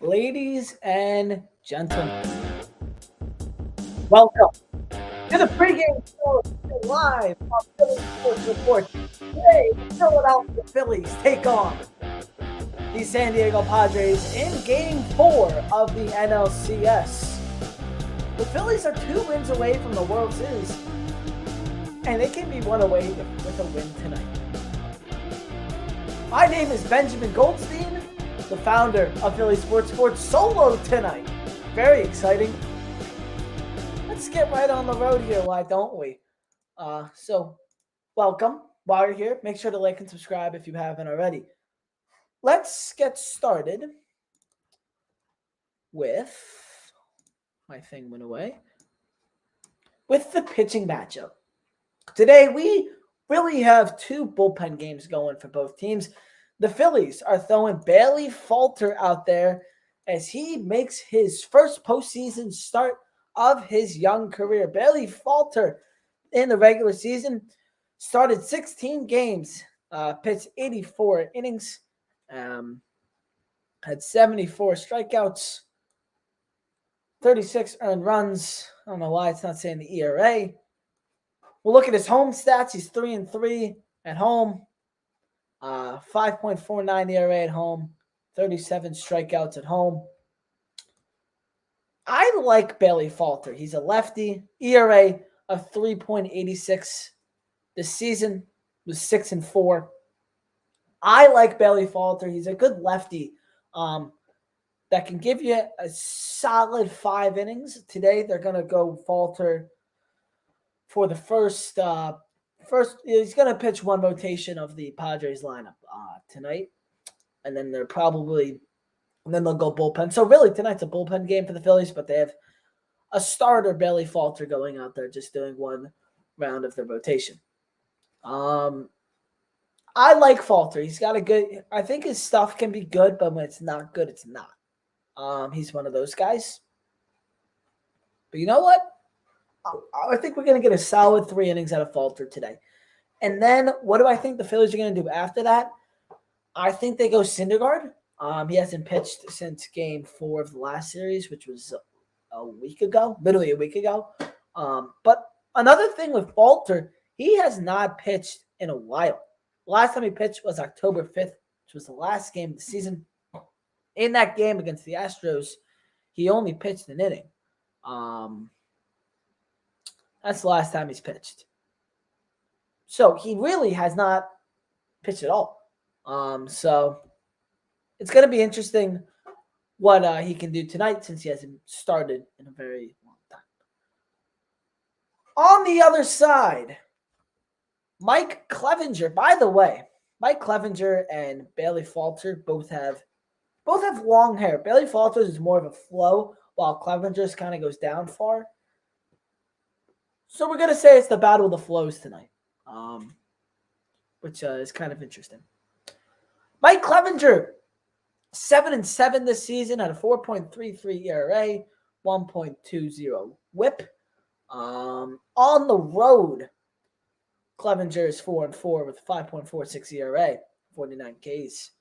Ladies and gentlemen, welcome to the pregame show live on Phillies Sports Report. Today, the Philadelphia Phillies take on the San Diego Padres in Game 4 of the NLCS. The Phillies are 2 wins away from the World Series, and they can be one away with a win tonight. My name is Benjamin Goldstein, the founder of Philly Sports solo tonight. Very exciting. Let's get right on the road here, why don't we? So, welcome. While you're here, make sure to like and subscribe if you haven't already. Let's get started with, my thing went away, with the pitching matchup. Today, we really have 2 bullpen games going for both teams. The Phillies are throwing Bailey Falter out there as he makes his first postseason start of his young career. Bailey Falter in the regular season started 16 games, pitched 84 innings, had 74 strikeouts, 36 earned runs. I don't know why it's not saying the ERA. We'll look at his home stats. He's 3-3 at home, 5.49 ERA at home, 37 strikeouts at home. I like Bailey Falter. He's a lefty. ERA of 3.86 this season was 6-4. I like Bailey Falter. He's a good lefty that can give you a solid 5 innings. Today they're going to go Falter for the first, he's going to pitch 1 rotation of the Padres lineup tonight. And then they'll go bullpen. So really tonight's a bullpen game for the Phillies, but they have a starter, Bailey Falter, going out there just doing 1 round of the rotation. I like Falter. He's got a good, I think his stuff can be good, but when it's not good, it's not. He's one of those guys. But you know what? I think we're going to get a solid 3 innings out of Falter today. And then what do I think the Phillies are going to do after that? I think they go Syndergaard. He hasn't pitched since Game 4 of the last series, which was a week ago, literally a week ago. But another thing with Falter, he has not pitched in a while. Last time he pitched was October 5th, which was the last game of the season. In that game against the Astros, he only pitched an inning. That's the last time he's pitched. So he really has not pitched at all. So it's going to be interesting what he can do tonight since he hasn't started in a very long time. On the other side, Mike Clevinger. By the way, Mike Clevinger and Bailey Falter both have long hair. Bailey Falter is more of a flow, while Clevinger's kind of goes down far. So we're going to say it's the battle of the flows tonight, which is kind of interesting. Mike Clevinger, 7-7 this season at a 4.33 ERA, 1.20 WHIP. On the road, Clevinger is 4-4 with 5.46 ERA, 49 Ks.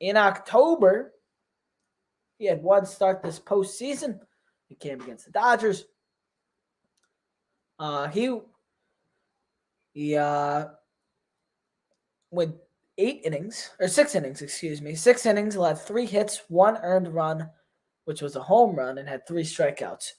In October, he had 1 start this postseason. He came against the Dodgers. He went 6 innings, 6 innings, allowed 3 hits, 1 earned run, which was a home run, and had 3 strikeouts.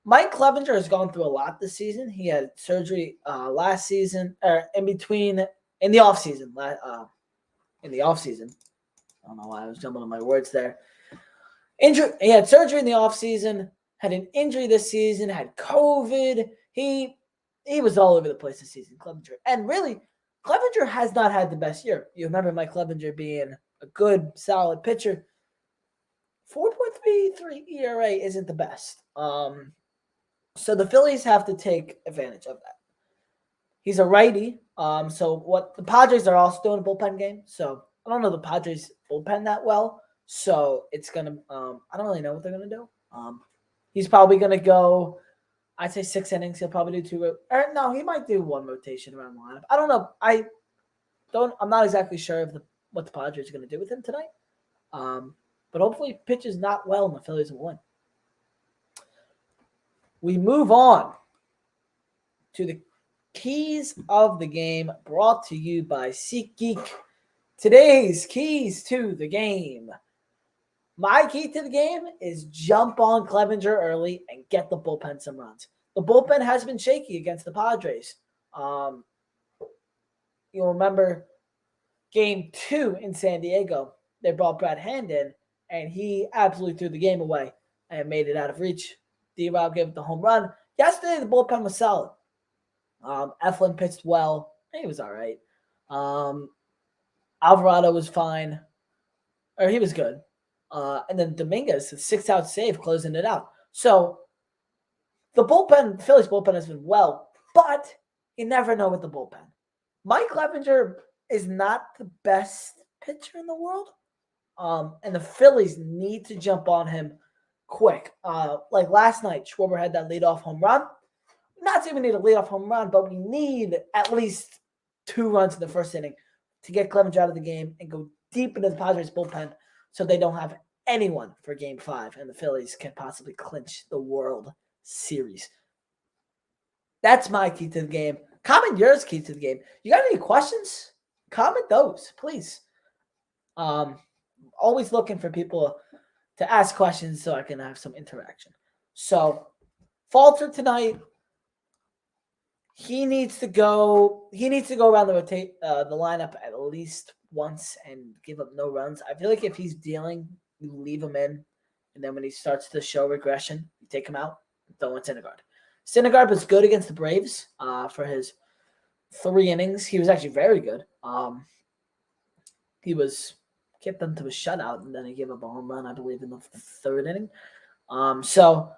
Mike Clevinger has gone through a lot this season. He had surgery last season, or in the offseason. I don't know why I was jumbling my words there. He had surgery in the offseason, had an injury this season, had COVID. He was all over the place this season, Clevinger. And really, Clevinger has not had the best year. You remember Mike Clevinger being a good, solid pitcher. 4.33 ERA isn't the best. So the Phillies have to take advantage of that. He's a righty. So what the Padres are also doing a bullpen game. So I don't know the Padres bullpen that well. So it's gonna. I don't really know what they're gonna do. He's probably gonna go. I'd say 6 innings. He'll probably do 2. Or no, he might do 1 rotation around the lineup. I don't know. I'm not exactly sure of what the Padres are gonna do with him tonight. but hopefully he pitches not well and the Phillies will win. We move on to the keys of the game, brought to you by SeatGeek. Today's keys to the game. My key to the game is jump on Clevenger early and get the bullpen some runs. The bullpen has been shaky against the Padres. You'll remember Game 2 in San Diego. They brought Brad Hand in, and he absolutely threw the game away and made it out of reach. D-Rob gave it the home run. Yesterday, the bullpen was solid. Eflin pitched well. He was all right. Alvarado was fine. Or he was good. And then Dominguez, a 6-out save, closing it out. So the Phillies bullpen has been well, but you never know with the bullpen. Mike Clevenger is not the best pitcher in the world. And the Phillies need to jump on him quick. Like last night, Schwarber had that leadoff home run. Not saying we need a leadoff home run, but we need at least 2 runs in the first inning to get Clevenger out of the game and go deep into the Padres bullpen so they don't have anyone for Game 5 and the Phillies can possibly clinch the World Series. That's my key to the game. Comment yours key to the game. You got any questions? Comment those, please. Always looking for people to ask questions so I can have some interaction. So, Falter tonight. He needs to go around the lineup at least once and give up no runs. I feel like if he's dealing, you leave him in, and then when he starts to show regression, you take him out, throw in Syndergaard. Syndergaard was good against the Braves for his 3 innings. He was actually very good. He kept them to a shutout, and then he gave up a home run, I believe, in the 3rd inning. So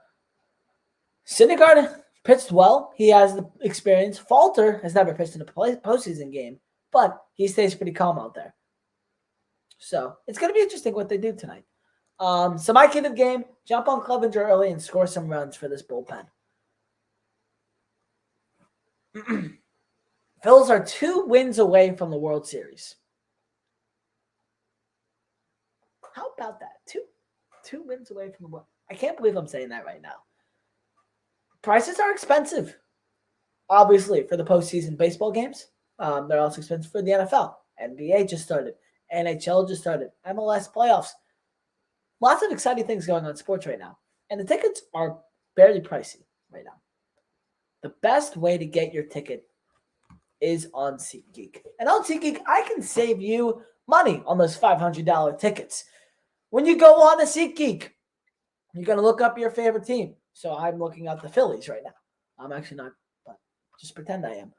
Syndergaard pitched well. He has the experience. Falter has never pitched in a postseason game, but he stays pretty calm out there. So it's going to be interesting what they do tonight. So my key to the game, jump on Clevenger early and score some runs for this bullpen. Phillies are 2 wins away from the World Series. How about that? Two wins away from the World. I can't believe I'm saying that right now. Prices are expensive, obviously, for the postseason baseball games. They're also expensive for the NFL. NBA just started. NHL just started. MLS playoffs. Lots of exciting things going on in sports right now. And the tickets are barely pricey right now. The best way to get your ticket is on SeatGeek. And on SeatGeek, I can save you money on those $500 tickets. When you go on to SeatGeek, you're going to look up your favorite team. So I'm looking at the Phillies right now. I'm actually not, but just pretend I am.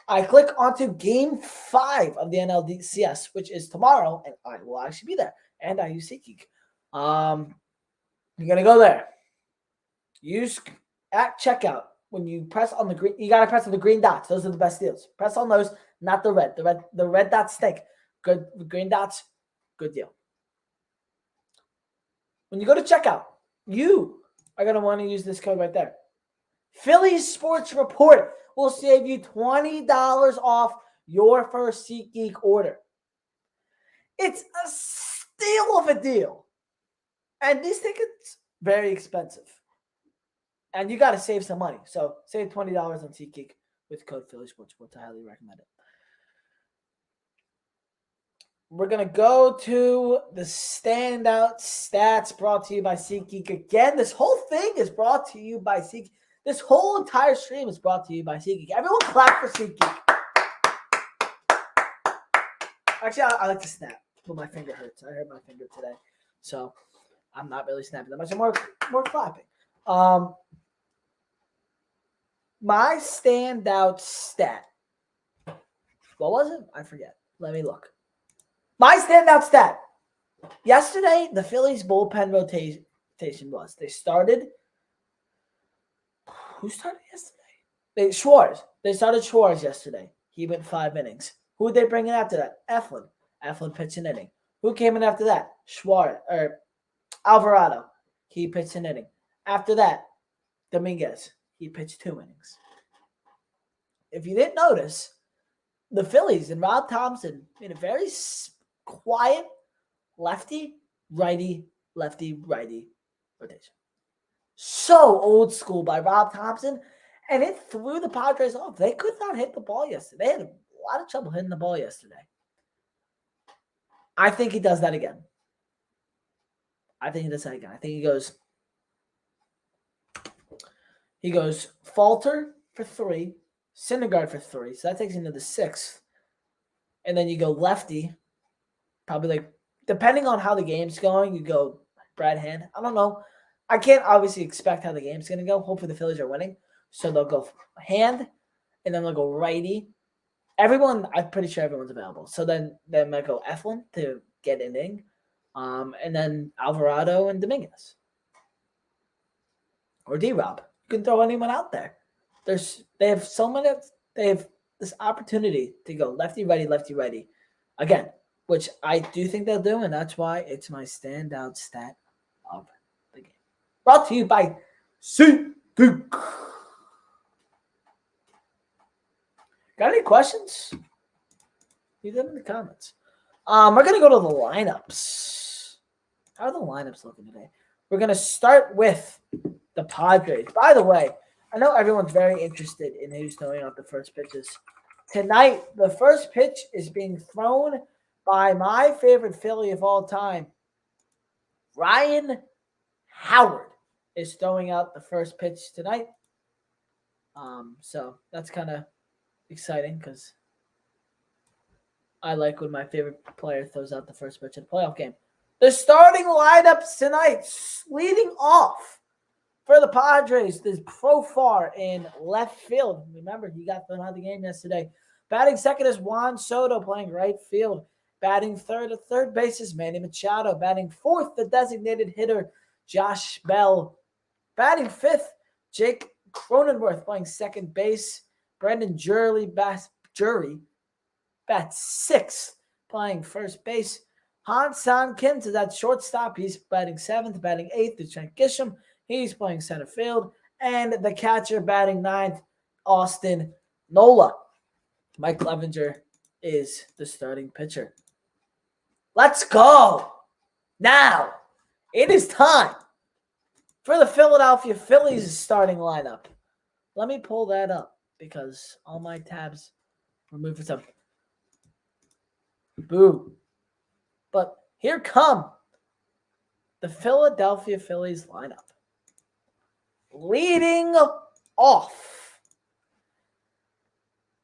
I click onto Game 5 of the NLCS, which is tomorrow, and I will actually be there. And I use SeatGeek. You're going to go there. Use at checkout. When you press on the green, you got to press on the green dots. Those are the best deals. Press on those, not the red. The red dots stink. Good. The green dots, good deal. When you go to checkout, you are going to want to use this code right there. Phillies Sports Report will save you $20 off your first SeatGeek order. It's a steal of a deal. And these tickets, very expensive. And you got to save some money. So save $20 on SeatGeek with code Phillies Sports Report. I highly recommend it. We're going to go to the standout stats brought to you by SeatGeek. Again, this whole thing is brought to you by SeatGeek. This whole entire stream is brought to you by SeatGeek. Everyone clap for SeatGeek. Actually, I like to snap, but my finger hurts. I hurt my finger today. So I'm not really snapping that much. I'm more clapping. My standout stat. What was it? I forget. Let me look. My standout stat. Yesterday, the Phillies bullpen rotation was. They started. Who started yesterday? Schwartz. They started Schwartz yesterday. He went 5 innings. Who did they bring in after that? Eflin. Eflin pitched an inning. Who came in after that? Alvarado. He pitched an inning. After that, Dominguez. He pitched 2 innings. If you didn't notice, the Phillies and Rob Thompson made a very quiet lefty, righty lefty-righty rotation. So old school by Rob Thompson, and it threw the Padres off. They could not hit the ball yesterday. They had a lot of trouble hitting the ball yesterday. I think he does that again. I think he goes Falter for 3, Syndergaard for 3. So that takes him to the 6th. And then you go lefty, probably depending on how the game's going, you go Brad Hand. I don't know. I can't obviously expect how the game's going to go. Hopefully the Phillies are winning. So they'll go Hand, and then they'll go righty. I'm pretty sure everyone's available. So then they might go Eflin to get an inning. And then Alvarado and Dominguez. Or D-Rob. You can throw anyone out there. They have this opportunity to go lefty-righty. Again, which I do think they'll do, and that's why it's my standout stat of the game. Brought to you by SeatGeek. Got any questions? Leave them in the comments. We're going to go to the lineups. How are the lineups looking today? We're going to start with the Padres. By the way, I know everyone's very interested in who's throwing out the first pitches. Tonight, the first pitch is being thrown by my favorite Philly of all time. Ryan Howard is throwing out the first pitch tonight. So that's kind of exciting because I like when my favorite player throws out the first pitch in a playoff game. The starting lineups tonight, leading off for the Padres, there's Profar in left field. Remember, he got thrown out of the game yesterday. Batting second is Juan Soto playing right field. Batting third at third base is Manny Machado. Batting fourth, the designated hitter, Josh Bell. Batting fifth, Jake Cronenworth playing second base. Brendan Jury bats sixth, playing first base. Han-San Kim to that shortstop. He's batting seventh. Batting eighth is Trent Gisham. He's playing center field. And the catcher batting ninth, Austin Nola. Mike Clevenger is the starting pitcher. Let's go. Now, it is time for the Philadelphia Phillies starting lineup. Let me pull that up because all my tabs were moved for some. Boo. But here come the Philadelphia Phillies lineup. Leading off,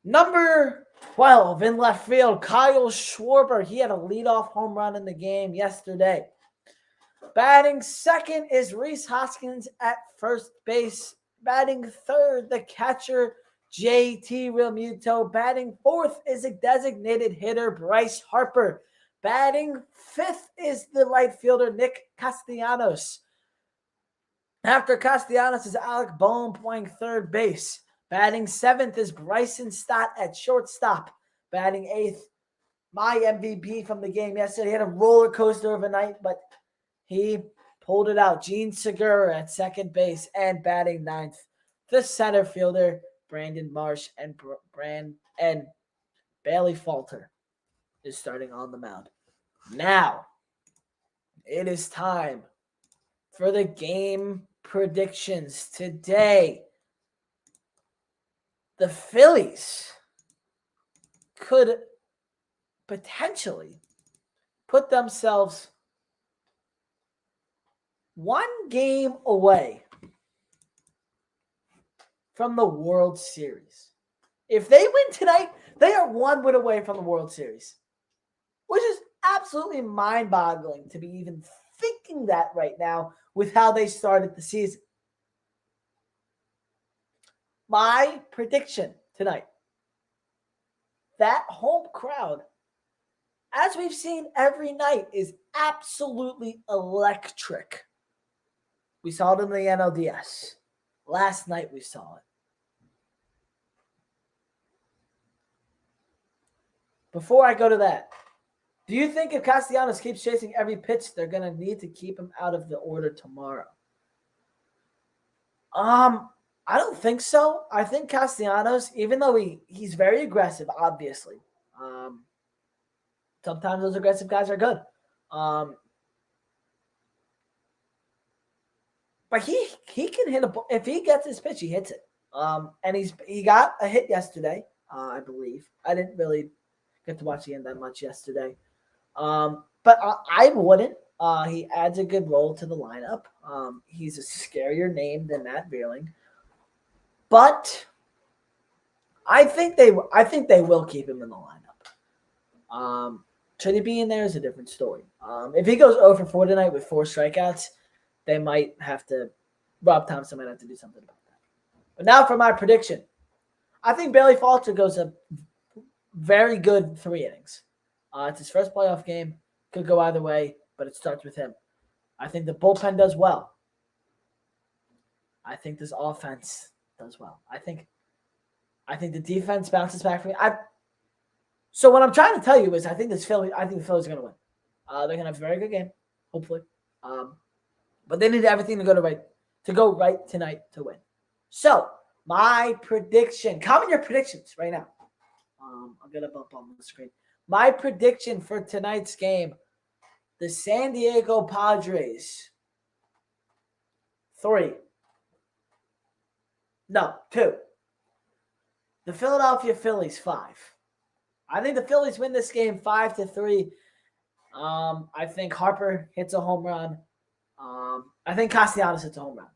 number 12 in left field, Kyle Schwarber. He had a leadoff home run in the game yesterday. Batting second is Rhys Hoskins at first base. Batting third, the catcher, JT Realmuto. Batting fourth is a designated hitter, Bryce Harper. Batting fifth is the right fielder, Nick Castellanos. After Castellanos is Alec Boehm playing third base. Batting seventh is Bryson Stott at shortstop. Batting eighth, my MVP from the game yesterday. He had a roller coaster of a night, but he pulled it out. Gene Segura at second base. And batting ninth, the center fielder, Brandon Marsh, and Bailey Falter is starting on the mound. Now, it is time for the game predictions. Today, the Phillies could potentially put themselves one game away from the World Series. If they win tonight, they are one win away from the World Series, which is absolutely mind-boggling to be even thinking that right now with how they started the season. My prediction tonight, that home crowd, as we've seen every night, is absolutely electric. We saw it in the NLDS. Last night we saw it. Before I go to that, do you think if Castellanos keeps chasing every pitch, they're going to need to keep him out of the order tomorrow? I don't think so. I think Castellanos, even though he's very aggressive, obviously. Sometimes those aggressive guys are good. But he can hit a ball. If he gets his pitch, he hits it. And he got a hit yesterday, I believe. I didn't really get to watch the end that much yesterday. But I wouldn't. He adds a good role to the lineup. He's a scarier name than Matt Beerling. But I think they will keep him in the lineup. Should he be in there is a different story. If he goes 0 for 4 tonight with 4 strikeouts, they might have to. Rob Thompson might have to do something about that. But now for my prediction. I think Bailey Falter goes a very good 3 innings. It's his first playoff game. Could go either way, but it starts with him. I think the bullpen does well. I think this offense does well. I think the defense bounces back for me. So what I'm trying to tell you is I think the Phillies are going to win. They're going to have a very good game, hopefully. But they need everything to go right tonight to win. So my prediction. Comment your predictions right now. I'll get them up on the screen. My prediction for tonight's game: the San Diego Padres 3. No, 2. The Philadelphia Phillies 5. I think the Phillies win this game 5-3. I think Harper hits a home run. I think Castellanos hits a home run.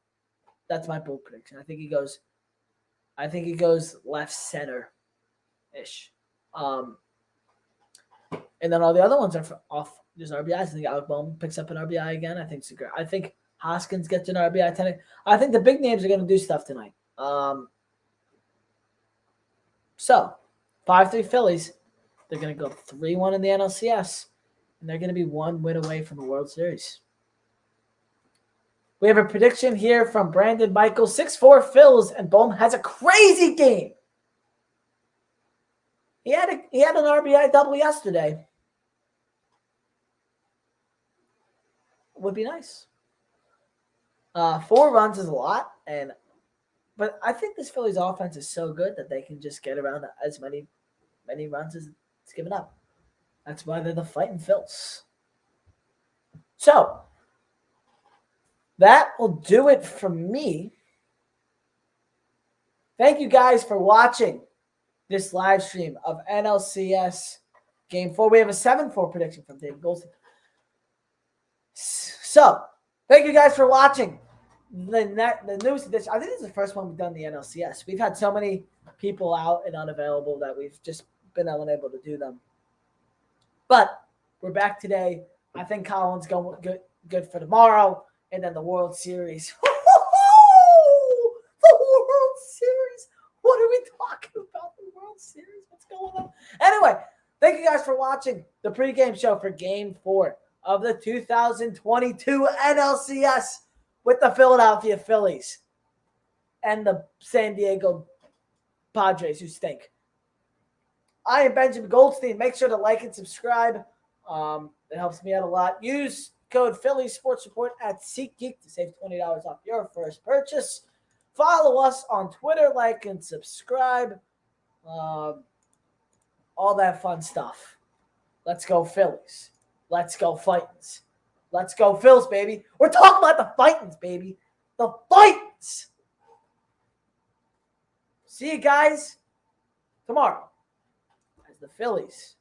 That's my bold prediction. I think he goes left center ish. And then all the other ones are off just RBIs. I think Alec Bohm picks up an RBI again. I think Hoskins gets an RBI tonight. I think the big names are going to do stuff tonight. So 5-3 Phillies. They're going to go 3-1 in the NLCS, and they're going to be 1 win away from the World Series. We have a prediction here from Brandon Michael. 6-4 Phils, and Bohm has a crazy game. He had an RBI double yesterday. Would be nice. 4 runs is a lot, but I think this Phillies offense is so good that they can just get around as many runs as it's given up. That's why they're the fighting Phils. So that will do it for me. Thank you guys for watching this live stream of NLCS Game 4. We have a 7-4 prediction from David Goldstein. So, thank you guys for watching the newest edition. I think this is the first one we've done the NLCS. We've had so many people out and unavailable that we've just been unable to do them. But we're back today. I think Colin's going good for tomorrow. And then the World Series. The World Series. What are we talking about? The World Series? What's going on? Anyway, thank you guys for watching the pregame show for Game 4 of the 2022 NLCS with the Philadelphia Phillies and the San Diego Padres, who stink. I am Benjamin Goldstein. Make sure to like and subscribe. It helps me out a lot. Use code Philly Sports Report at SeatGeek to save $20 off your first purchase. Follow us on Twitter, like and subscribe. All that fun stuff. Let's go Phillies. Let's go Fightins. Let's go Phils, baby. We're talking about the Fightins, baby. The Fightins. See you guys tomorrow as the Phillies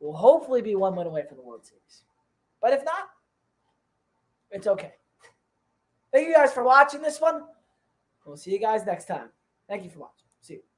will hopefully be 1 win away from the World Series. But if not, it's okay. Thank you guys for watching this one. We'll see you guys next time. Thank you for watching. See you.